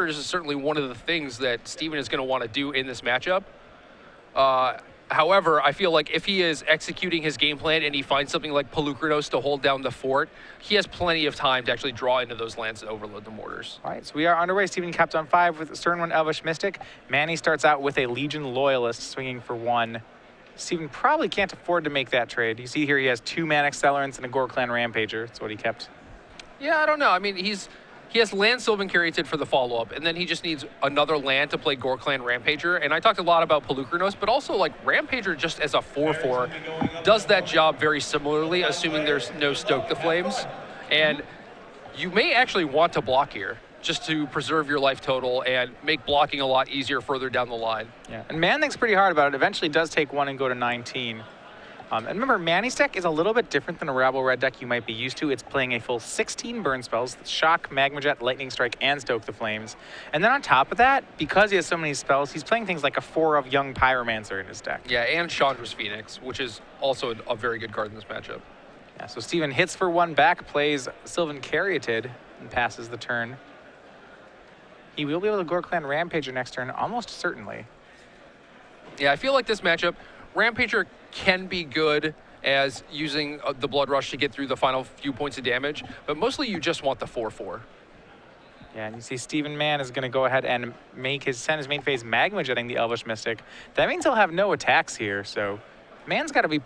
counters is certainly one of the things that Steven is going to want to do in this matchup. However, I feel like if he is executing his game plan and he finds something like Pelukrinos to hold down the fort, he has plenty of time to actually draw into those lands and overload the mortars. All right, so we are underway. Steven capped on 5 with Stern 1 Elvish Mystic. Manny starts out with a Legion Loyalist swinging for 1. Steven probably can't afford to make that trade. You see here he has 2 Mana Accelerants and a Gore Clan Rampager. That's what he kept. Yeah, I don't know. I mean, he has land Sylvan Caryatid for the follow-up, and then he just needs another land to play Gore Clan Rampager. And I talked a lot about Pelukrinos, but also like Rampager just as a 4/4 does that job very similarly, assuming there's no Stoke the Flames. And you may actually want to block here just to preserve your life total and make blocking a lot easier further down the line. Yeah, and Mann thinks pretty hard about it. Eventually does take 1 and go to 19. And remember, Manny's deck is a little bit different than a Rabble Red deck you might be used to. It's playing a full 16 burn spells, Shock, Magma Jet, Lightning Strike, and Stoke the Flames. And then on top of that, because he has so many spells, he's playing things like a 4 of Young Pyromancer in his deck. Yeah, and Chandra's Phoenix, which is also a very good card in this matchup. Yeah, so Steven hits for 1 back, plays Sylvan Caryatid, and passes the turn. He will be able to Gore Clan Rampager next turn, almost certainly. Yeah, I feel like this matchup, Rampager can be good as using the Blood Rush to get through the final few points of damage, but mostly you just want the 4/4. Yeah, and you see Steven Mann is going to go ahead and send his main phase Magma Jetting the Elvish Mystic. That means he'll have no attacks here, so Mann's got to be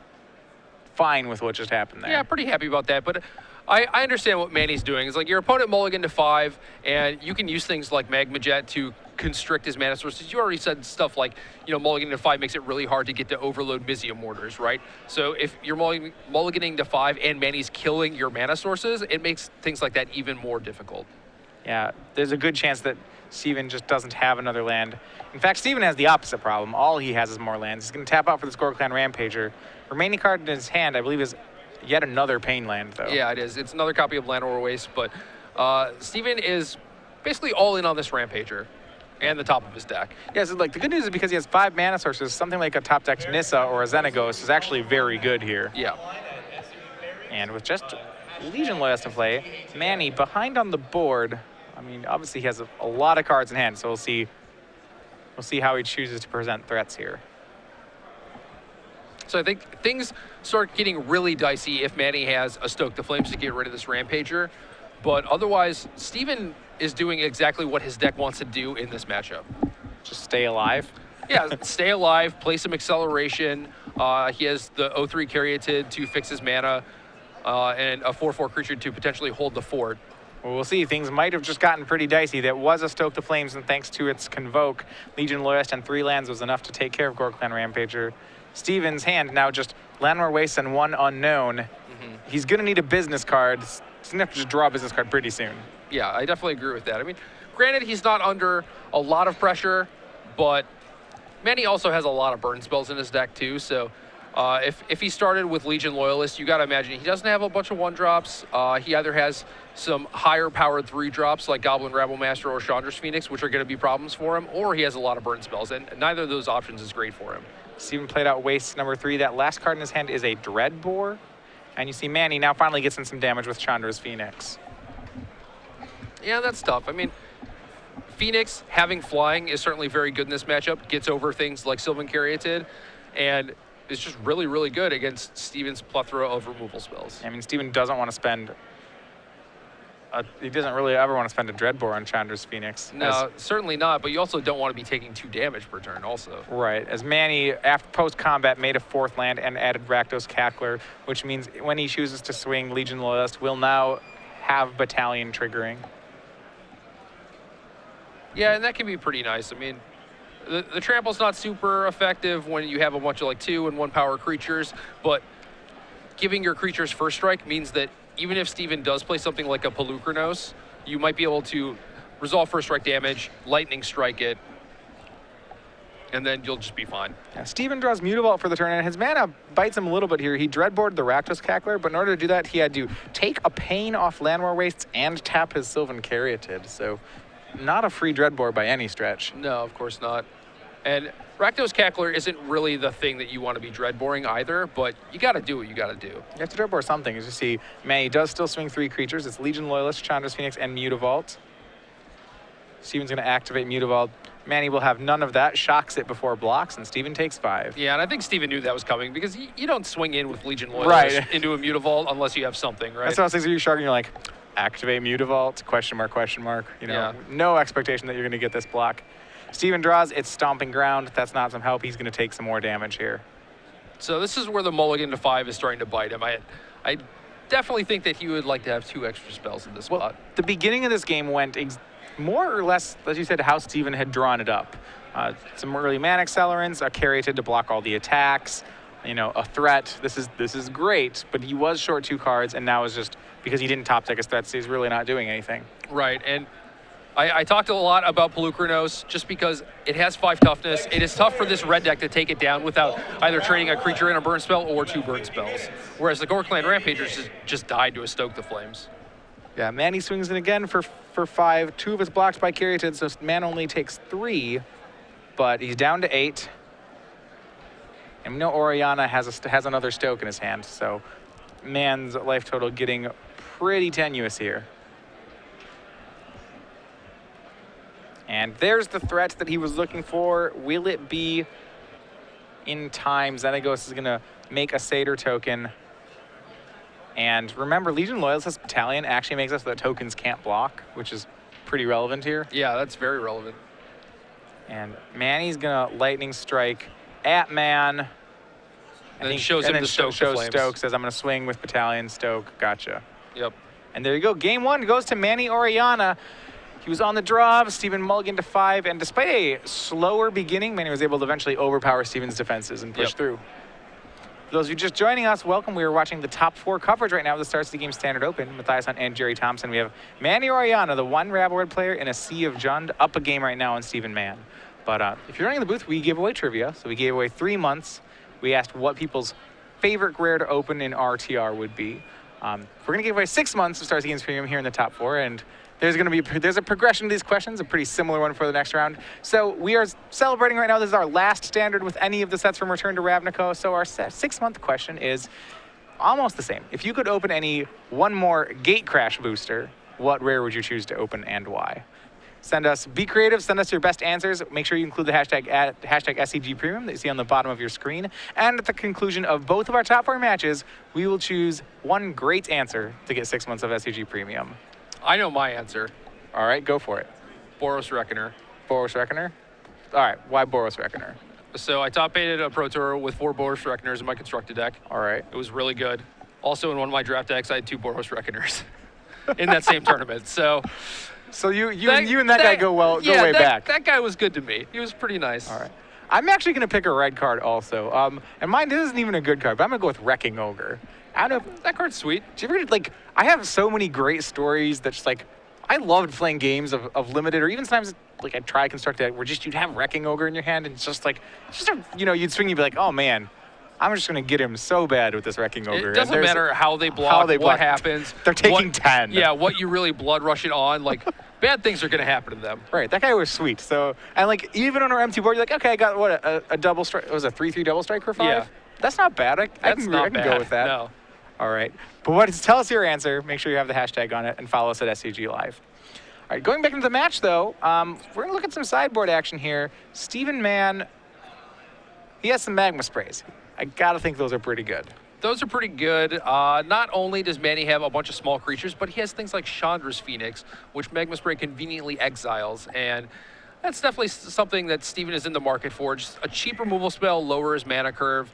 fine with what just happened there. Yeah, pretty happy about that, but I understand what Manny's doing. It's like your opponent mulligan to 5, and you can use things like Magma Jet to constrict his mana sources. You already said stuff like, you know, mulliganing to 5 makes it really hard to get to overload Mizzium Mortars, right? So if you're mulliganing to 5 and Manny's killing your mana sources, it makes things like that even more difficult. Yeah, there's a good chance that Steven just doesn't have another land. In fact, Steven has the opposite problem. All he has is more lands. He's going to tap out for the Gore Clan Rampager. Remaining card in his hand, I believe, is yet another Pain land, though. Yeah, it is. It's another copy of Land Over Waste, but Steven is basically all in on this Rampager and the top of his deck. Yeah, so like the good news is because he has 5 mana sources, something like a top deck Nissa or a Xenagos is actually very good here. Yeah. And with just Legion Loyalist in play, Manny behind on the board. I mean, obviously he has a lot of cards in hand, so we'll see how he chooses to present threats here. So I think things start getting really dicey if Manny has a Stoke the Flames to get rid of this Rampager. But otherwise, Steven is doing exactly what his deck wants to do in this matchup. Just stay alive? Yeah, stay alive, play some acceleration. He has the 0/3 Caryatid to fix his mana, and a 4/4 creature to potentially hold the fort. Well, we'll see. Things might have just gotten pretty dicey. That was a Stoke the Flames, and thanks to its Convoke, Legion Loyalist and 3 lands was enough to take care of Gore Clan Rampager. Steven's hand now just Landmore Waste and 1 unknown. He's going to need a business card. He's going to have to just draw a business card pretty soon. Yeah, I definitely agree with that. I mean, granted, he's not under a lot of pressure, but Manny also has a lot of burn spells in his deck too, so if he started with Legion Loyalist, you got to imagine he doesn't have a bunch of 1-drops. He either has some higher powered 3-drops like Goblin Rabble Master or Chandra's Phoenix, which are going to be problems for him, or he has a lot of burn spells, and neither of those options is great for him. Steven played out Waste number 3. That last card in his hand is a Dreadbore. And you see Manny now finally gets in some damage with Chandra's Phoenix. Yeah, that's tough. I mean, Phoenix having flying is certainly very good in this matchup. Gets over things like Sylvan Caryatid, and is just really, really good against Steven's plethora of removal spells. I mean, Steven doesn't want to spend he doesn't really ever want to spend a Dreadbore on Chandra's Phoenix. No, certainly not, but you also don't want to be taking 2 damage per turn also. Right, as Manny, after post-combat, made a 4th land and added Rakdos Cackler, which means when he chooses to swing Legion Loyalist, will now have Battalion triggering. Yeah, and that can be pretty nice. I mean, the trample's not super effective when you have a bunch of like 2 and 1 power creatures, but giving your creatures first strike means that even if Steven does play something like a Pelukrinos, you might be able to resolve first strike damage, lightning strike it, and then you'll just be fine. Yeah, Steven draws Mutavault for the turn, and his mana bites him a little bit here. He Dreadboarded the Rakdos Cackler, but in order to do that, he had to take a Pain off Landmore Wastes and tap his Sylvan Caryatid, so not a free Dreadboard by any stretch. No, of course not. And Rakdos Cackler isn't really the thing that you want to be Dreadboring either, but you got to do what you got to do. You have to Dreadboard something. As you see, Manny does still swing 3 creatures. It's Legion Loyalist, Chandra's Phoenix, and Mutavault. Steven's going to activate Mutavault. Manny will have none of that, shocks it before blocks, and Steven takes 5. Yeah, and I think Steven knew that was coming because you don't swing in with Legion Loyalist Right. into a Mutavault unless you have something, right? That's what I was thinking. You're shrugging, you're like, activate Mutavault, question mark, question mark. You know, Yeah. no expectation that you're going to get this block. Steven draws, it's stomping ground. That's not some help. He's going to take some more damage here. So this is where the mulligan to 5 is starting to bite him. I definitely think that he would like to have 2 extra spells in this spot. The beginning of this game went more or less, as you said, how Steven had drawn it up. Some early mana accelerants, a Caryatid to block all the attacks, you know, a threat. This is great, but he was short 2 cards, and now is just because he didn't top deck his threats, he's really not doing anything. Right, and I talked a lot about Pulukrinos just because it has 5 toughness. It is tough for this red deck to take it down without either trading a creature in a burn spell or 2 burn spells, whereas the Gore Clan Rampagers just died to a Stoke the Flames. Yeah, Manny swings in again for 5. 2 of it's blocked by Caryatid, so Man only takes 3, but he's down to 8. And we know Orellana has another Stoke in his hand, so Man's life total getting pretty tenuous here. And there's the threat that he was looking for. Will it be in time? Xenagos is going to make a Satyr token. And remember, Legion Loyalist Battalion actually makes us so that tokens can't block, which is pretty relevant here. Yeah, that's very relevant. And Manny's going to Lightning Strike at Man. And then shows him the Stoke the Flames. Stoke, says, I'm going to swing with Battalion Stoke. Gotcha. Yep. And there you go. Game 1 goes to Manny Orellana. He was on the draw. Steven mulligan to 5. And despite a slower beginning, Manny was able to eventually overpower Steven's defenses and push through. For those of you just joining us, welcome. We are watching the top 4 coverage right now of the Stars of the Game Standard Open. Matthias Hunt and Jerry Thompson. We have Manny Orellana, the one Rabble Red player in a sea of Jund, up a game right now on Steven Mann. But if you're running the booth, we give away trivia. So we gave away 3 months. We asked what people's favorite rare to open in RTR would be. We're going to give away 6 months of Stars of the Games Premium here in the top 4. And there's a progression to these questions, a pretty similar one for the next round. So we are celebrating right now. This is our last standard with any of the sets from Return to Ravnica. So our 6-month question is almost the same. If you could open one more Gate Crash booster, what rare would you choose to open and why? Be creative, send us your best answers. Make sure you include the hashtag SCG Premium that you see on the bottom of your screen. And at the conclusion of both of our top 4 matches, we will choose one great answer to get 6 months of SCG Premium. I know my answer. All right, go for it. Boros Reckoner. Boros Reckoner? All right, why Boros Reckoner? So I top-aided a Pro Tour with 4 Boros Reckoners in my constructed deck. All right. It was really good. Also in one of my draft decks, I had 2 Boros Reckoners in that same tournament. So you and that guy go way back. That guy was good to me. He was pretty nice. All right. I'm actually going to pick a red card also. And mine, this isn't even a good card, but I'm going to go with Wrecking Ogre. I don't know. That card's sweet. Do you ever, I have so many great stories that just, I loved playing games of limited, or even sometimes, I try constructed where just you'd have Wrecking Ogre in your hand, and it's just you'd swing, you'd be like, oh, man, I'm just going to get him so bad with this Wrecking Ogre. It doesn't matter how they block, what happens. They're taking 10. Yeah, what you really blood rush it on. Bad things are going to happen to them. Right, that guy was sweet. So, and even on our empty board, you're like, okay, I got a double strike. It was a 3/3 double strike for 5? Yeah. That's not bad. I can go with that. No. All right. But tell us your answer. Make sure you have the hashtag on it and follow us at SCG Live. All right, going back into the match, though, we're going to look at some sideboard action here. Steven Mann, he has some Magma Sprays. I got to think those are pretty good. Those are pretty good. Not only does Manny have a bunch of small creatures, but he has things like Chandra's Phoenix, which Magma Spray conveniently exiles. And that's definitely something that Steven is in the market for. Just a cheap removal spell, lower his mana curve.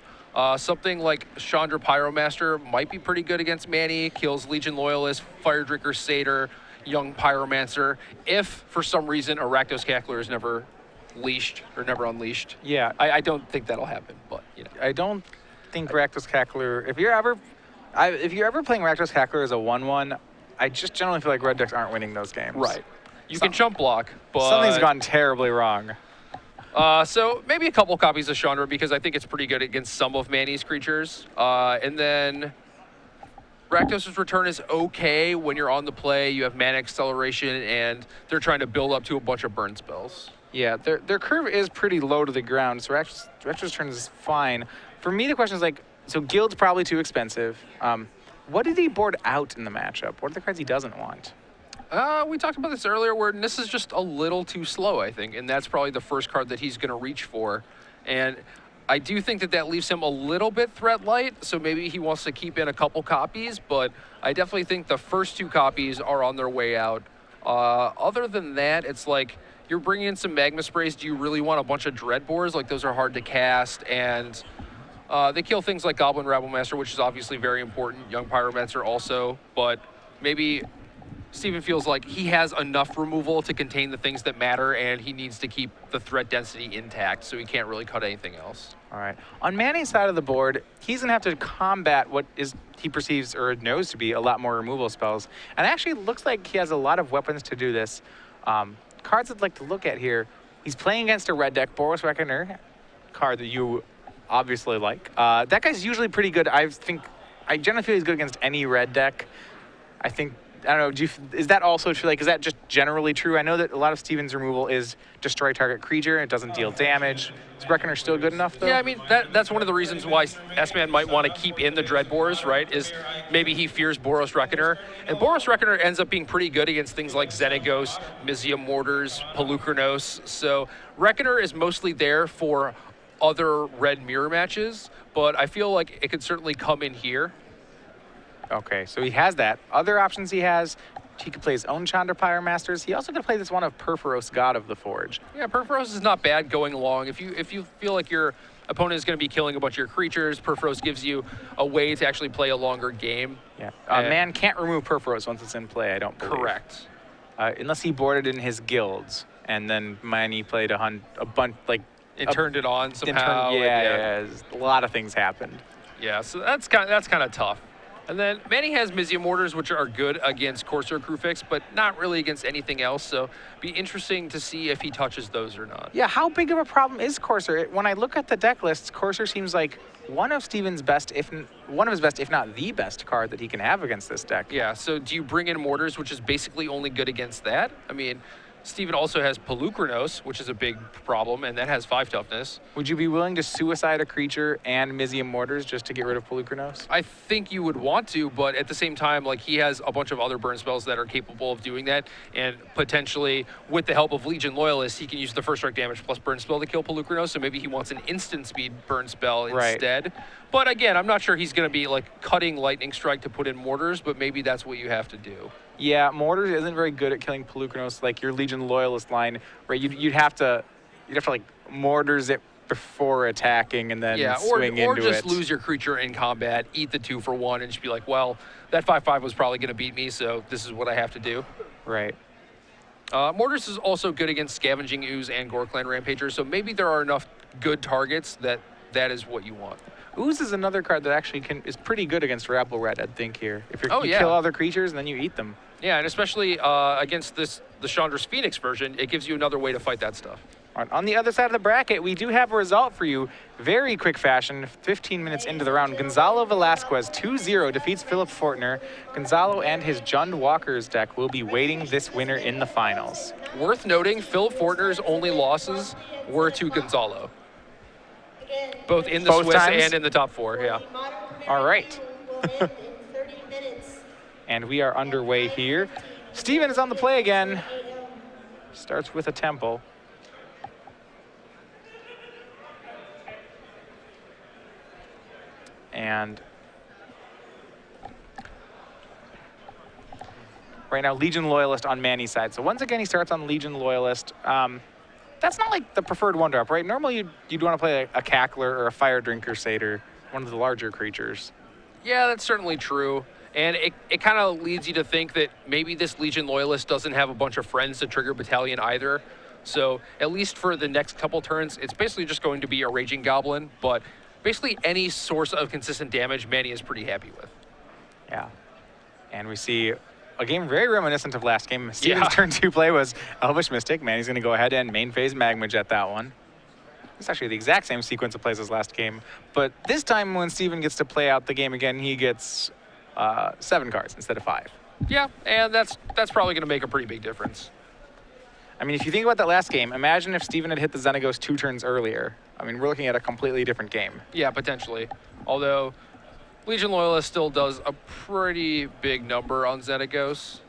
Something like Chandra Pyromaster might be pretty good against Manny. Kills Legion Loyalist, Fire Drinker Satyr, Young Pyromancer. If, for some reason, a Rakdos Cackler is never leashed or never unleashed. Yeah. I don't think that'll happen, but, I don't think Rakdos Cackler, if you're ever playing Rakdos Cackler as a 1/1, I just generally feel like red decks aren't winning those games. Right. You can jump block, but something's gone terribly wrong. So maybe a couple copies of Chandra because I think it's pretty good against some of Manny's creatures. And then Rakdos' Return is okay when you're on the play. You have mana acceleration, and they're trying to build up to a bunch of burn spells. Yeah, their curve is pretty low to the ground, so Rakdos' Return is fine. For me, the question is so Guild's probably too expensive. What did he board out in the matchup? What are the cards he doesn't want? We talked about this earlier where Nis is just a little too slow, I think, and that's probably the first card that he's going to reach for. And I do think that that leaves him a little bit threat light, so maybe he wants to keep in a couple copies, but I definitely think the first 2 copies are on their way out. Other than that, it's like you're bringing in some Magma Sprays. Do you really want a bunch of Dreadbores? Like, those are hard to cast, and they kill things like Goblin Rabblemaster, which is obviously very important. Young Pyromancer also, but maybe Steven feels like he has enough removal to contain the things that matter, and he needs to keep the threat density intact, so he can't really cut anything else. All right. On Manny's side of the board, he's going to have to combat what he perceives or knows to be a lot more removal spells. And it actually looks like he has a lot of weapons to do this. Cards I'd like to look at here. He's playing against a red deck, Boros Reckoner, card that you obviously like. That guy's usually pretty good. I generally feel he's good against any red deck. I don't know, is that also true? Like, is that just generally true? I know that a lot of Steven's removal is destroy target creature. It doesn't deal damage. Is Reckoner still good enough, though? Yeah, I mean, that's one of the reasons why S-Man might want to keep in the Dreadbores, right, is maybe he fears Boros Reckoner. And Boros Reckoner ends up being pretty good against things like Xenagos, Mizzium Mortars, Pelucranos. So Reckoner is mostly there for other red mirror matches, but I feel like it could certainly come in here. Okay, so he has that. Other options he has, he could play his own Chandra Pyromasters. He also could play this one of Perforos, God of the Forge. Yeah, Perforos is not bad going long. If you feel like your opponent is going to be killing a bunch of your creatures, Perforos gives you a way to actually play a longer game. Yeah, Mann can't remove Perforos once it's in play, I don't believe. Correct. Unless he boarded in his guilds, and then Manny played a bunch, like... And turned it on somehow. Yeah, a lot of things happened. Yeah, so that's kind of tough. And then Manny has Mizzium Mortars, which are good against Corsair Crewfix, but not really against anything else. So be interesting to see if he touches those or not. Yeah, how big of a problem is Corsair? When I look at the deck lists, Corsair seems like one of his best, if not the best card that he can have against this deck. Yeah, so do you bring in Mortars, which is basically only good against that? I mean, Steven also has Pelucranos, which is a big problem, and that has 5 toughness. Would you be willing to suicide a creature and Mizzium Mortars just to get rid of Pelucranos? I think you would want to, but at the same time, like, he has a bunch of other burn spells that are capable of doing that, and potentially, with the help of Legion Loyalists, he can use the first strike damage plus burn spell to kill Pelucranos, so maybe he wants an instant speed burn spell instead. But again, I'm not sure he's going to be, like, cutting Lightning Strike to put in Mortars, but maybe that's what you have to do. Yeah, Mortars isn't very good at killing Pelucranos, like your Legion Loyalist line, right? You'd have to like Mortars it before attacking and then swing into it. Or just lose your creature in combat, eat the 2-for-1, and just be like, well, that 5/5 was probably going to beat me, so this is what I have to do. Right. Mortars is also good against Scavenging Ooze and Gorklan Rampager, so maybe there are enough good targets that is what you want. Ooze is another card that actually is pretty good against Rabble Red, I'd think, here. If you yeah. kill other creatures and then you eat them. Yeah, and especially against the Chandra's Phoenix version, it gives you another way to fight that stuff. On the other side of the bracket, we do have a result for you. Very quick fashion, 15 minutes into the round. Gonzalo Velasquez 2-0 defeats Philip Fortner. Gonzalo and his Jund Walker's deck will be waiting this winner in the finals. Worth noting, Philip Fortner's only losses were to Gonzalo. Both in the Swiss times? and in the top 4, yeah. All right. And we are underway here. Steven is on the play again. Starts with a Temple. And right now, Legion Loyalist on Manny's side. So once again, he starts on Legion Loyalist. That's not like the preferred one-drop, right? Normally, you'd want to play a Cackler or a Fire Drinker Satyr, one of the larger creatures. Yeah, that's certainly true. And it kind of leads you to think that maybe this Legion Loyalist doesn't have a bunch of friends to trigger Battalion either. So at least for the next couple turns, it's basically just going to be a Raging Goblin. But basically any source of consistent damage, Manny is pretty happy with. Yeah. And we see a game very reminiscent of last game. Steven's turn 2 play was Elvish Mystic. Manny's going to go ahead and main phase Magma Jet that one. It's actually the exact same sequence of plays as last game. But this time when Steven gets to play out the game again, he gets 7 cards instead of 5. Yeah, and that's probably going to make a pretty big difference. I mean, if you think about that last game, imagine if Steven had hit the Xenagos 2 turns earlier. I mean, we're looking at a completely different game. Yeah, potentially. Although Legion Loyalist still does a pretty big number on Xenagos.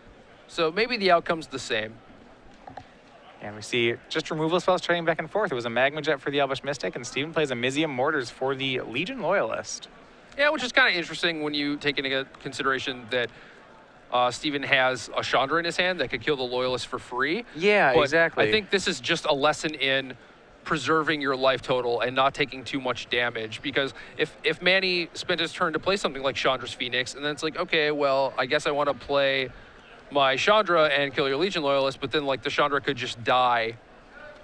So maybe the outcome's the same. And we see just removal spells trading back and forth. It was a Magma Jet for the Elvish Mystic, and Steven plays a Mizium Mortars for the Legion Loyalist. Yeah, which is kind of interesting when you take into consideration that Steven has a Chandra in his hand that could kill the Loyalist for free. Yeah, but exactly. I think this is just a lesson in preserving your life total and not taking too much damage, because if Manny spent his turn to play something like Chandra's Phoenix, and then it's like, okay, well, I guess I want to play my Chandra and kill your Legion Loyalist, but then like the Chandra could just die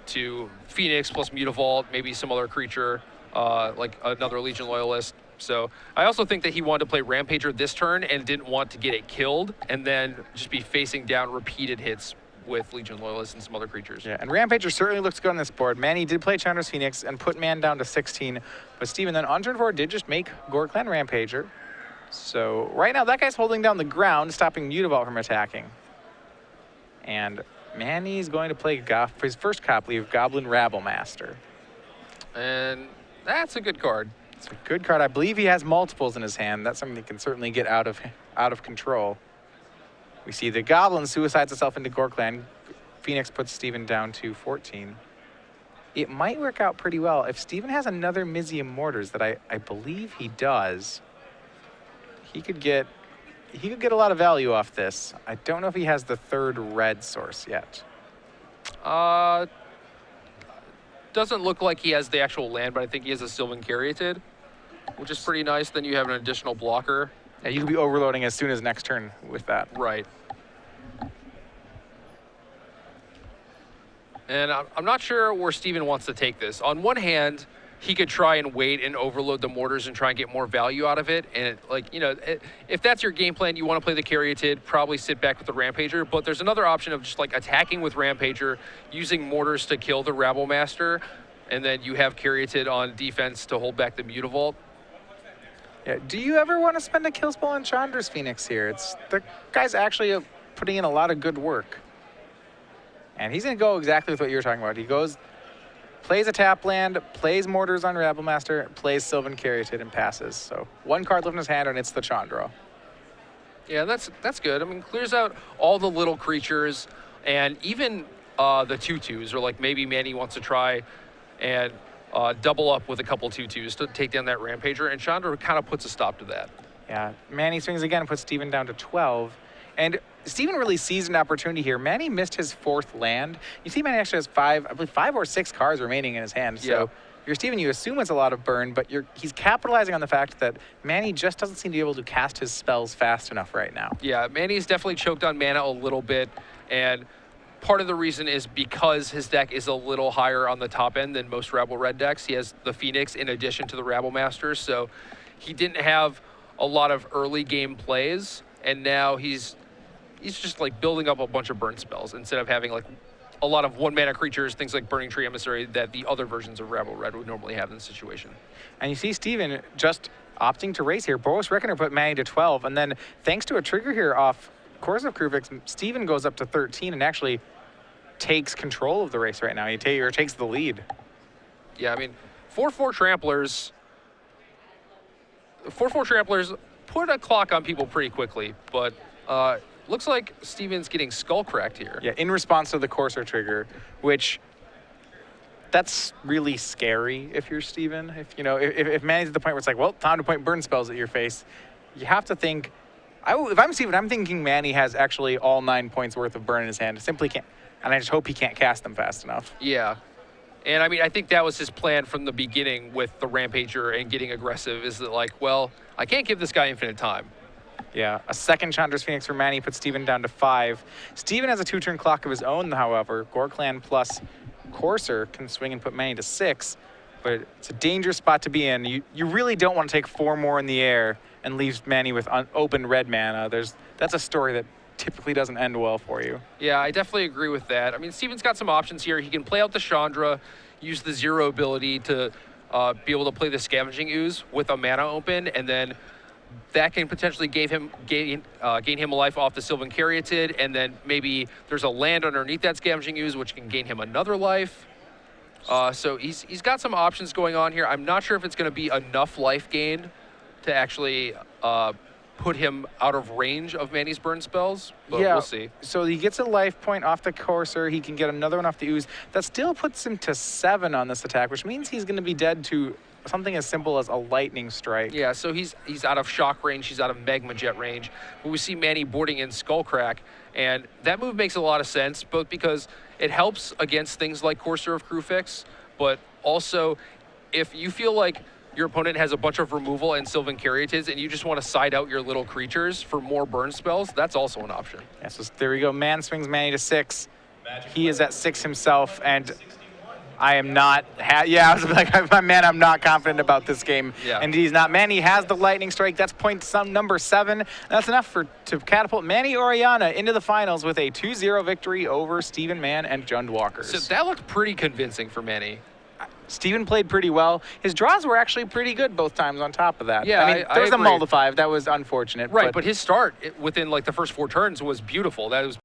to Phoenix plus Mutavault, maybe some other creature, like another Legion Loyalist. So I also think that he wanted to play Rampager this turn and didn't want to get it killed and then just be facing down repeated hits with Legion Loyalists and some other creatures. Yeah, and Rampager certainly looks good on this board. Manny did play Chandra's Phoenix and put Mann down to 16, but Steven then on turn 4 did just make Gorklan Rampager. So right now that guy's holding down the ground, stopping Mutavault from attacking. And Manny's going to play for his first copy of Goblin Rabblemaster. And that's a good card. It's a good card. I believe he has multiples in his hand. That's something that can certainly get out of control. We see the Goblin suicides itself into Gorklan. Phoenix puts Steven down to 14. It might work out pretty well. If Steven has another Mizium Mortars that I believe he does, he could get a lot of value off this. I don't know if he has the third red source yet. Doesn't look like he has the actual land, but I think he has a Sylvan Caryatid, which is pretty nice. Then you have an additional blocker. Yeah, you could be overloading as soon as next turn with that. Right. And I'm not sure where Steven wants to take this. On one hand, he could try and wait and overload the Mortars and try and get more value out of it. And if that's your game plan, you want to play the Caryatid, probably sit back with the Rampager. But there's another option of just like attacking with Rampager, using Mortars to kill the Rabblemaster, and then you have Caryatid on defense to hold back the Mutavault. Yeah. Do you ever want to spend a kill spell on Chandra's Phoenix here? The guy's actually putting in a lot of good work. And he's going to go exactly with what you were talking about. He goes, plays a tap land, plays Mortars on Rabblemaster, plays Sylvan Caryatid, and passes. So one card left in his hand, and it's the Chandra. Yeah, that's good. I mean, clears out all the little creatures, and even the 2/2s, or like maybe Manny wants to try and double up with a couple 2/2s to take down that Rampager, and Chandra kind of puts a stop to that. Yeah, Manny swings again and puts Steven down to 12. And Steven really sees an opportunity here. Manny missed his fourth land. You see Manny actually has five or six cards remaining in his hand. So Yeah. you're Steven, you assume it's a lot of burn, but he's capitalizing on the fact that Manny just doesn't seem to be able to cast his spells fast enough right now. Yeah, Manny's definitely choked on mana a little bit, and part of the reason is because his deck is a little higher on the top end than most Rabble Red decks. He has the Phoenix in addition to the Rabblemaster, so he didn't have a lot of early game plays, and now he's just like building up a bunch of burn spells instead of having like a lot of 1-mana creatures, things like Burning Tree Emissary that the other versions of Rabble Red would normally have in this situation. And you see Steven just opting to race here. Boros Reckoner put Manny to 12, and then thanks to a trigger here off Course of Kruvix, Steven goes up to 13 and actually takes control of the race right now. He takes the lead. Yeah, I mean, 4/4 Tramplers put a clock on people pretty quickly, but looks like Steven's getting skull cracked here. Yeah, in response to the Corsair trigger, which that's really scary if you're Steven. If Manny's at the point where it's like, well, time to point burn spells at your face, you have to think. If I'm Steven, I'm thinking Manny has actually all 9 points worth of burn in his hand. Simply can't, and I just hope he can't cast them fast enough. Yeah. And I mean, I think that was his plan from the beginning with the Rampager and getting aggressive, is that like, well, I can't give this guy infinite time. Yeah, a second Chandra's Phoenix for Manny puts Steven down to 5. Steven has a 2-turn clock of his own, however. Gorklan plus Courser can swing and put Manny to 6, but it's a dangerous spot to be in. You really don't want to take 4 more in the air and leave Manny with open red mana. That's a story that typically doesn't end well for you. Yeah, I definitely agree with that. I mean, Steven's got some options here. He can play out the Chandra, use the 0 ability to be able to play the Scavenging Ooze with a mana open, and then that can potentially gain him a life off the Sylvan Caryatid, and then maybe there's a land underneath that Scavenging Ooze which can gain him another life. So he's got some options going on here. I'm not sure if it's going to be enough life gained to actually put him out of range of Manny's burn spells, but Yeah, we'll see. so he gets a life point off the Courser. He can get another one off the Ooze. That still puts him to 7 on this attack, which means he's going to be dead to something as simple as a lightning strike. Yeah, so he's out of shock range, he's out of Magma Jet range. But we see Manny boarding in Skullcrack, and that move makes a lot of sense, both because it helps against things like Courser of Crewfix, but also if you feel like your opponent has a bunch of removal and Sylvan Caryatids and you just want to side out your little creatures for more burn spells, that's also an option. Yeah, so there we go. Mann swings Manny to 6. He is at 6 himself, and I am not. I was like, my man, I'm not confident about this game. Yeah. And he's not. Manny has the lightning strike. That's number 7. That's enough to catapult Manny Orellana into the finals with a 2-0 victory over Steven Mann and Jund Walkers. So that looked pretty convincing for Manny. Steven played pretty well. His draws were actually pretty good both times on top of that. Yeah, I mean, there was a agree. mull to 5. That was unfortunate. Right, but his start within like the first 4 turns was beautiful. That was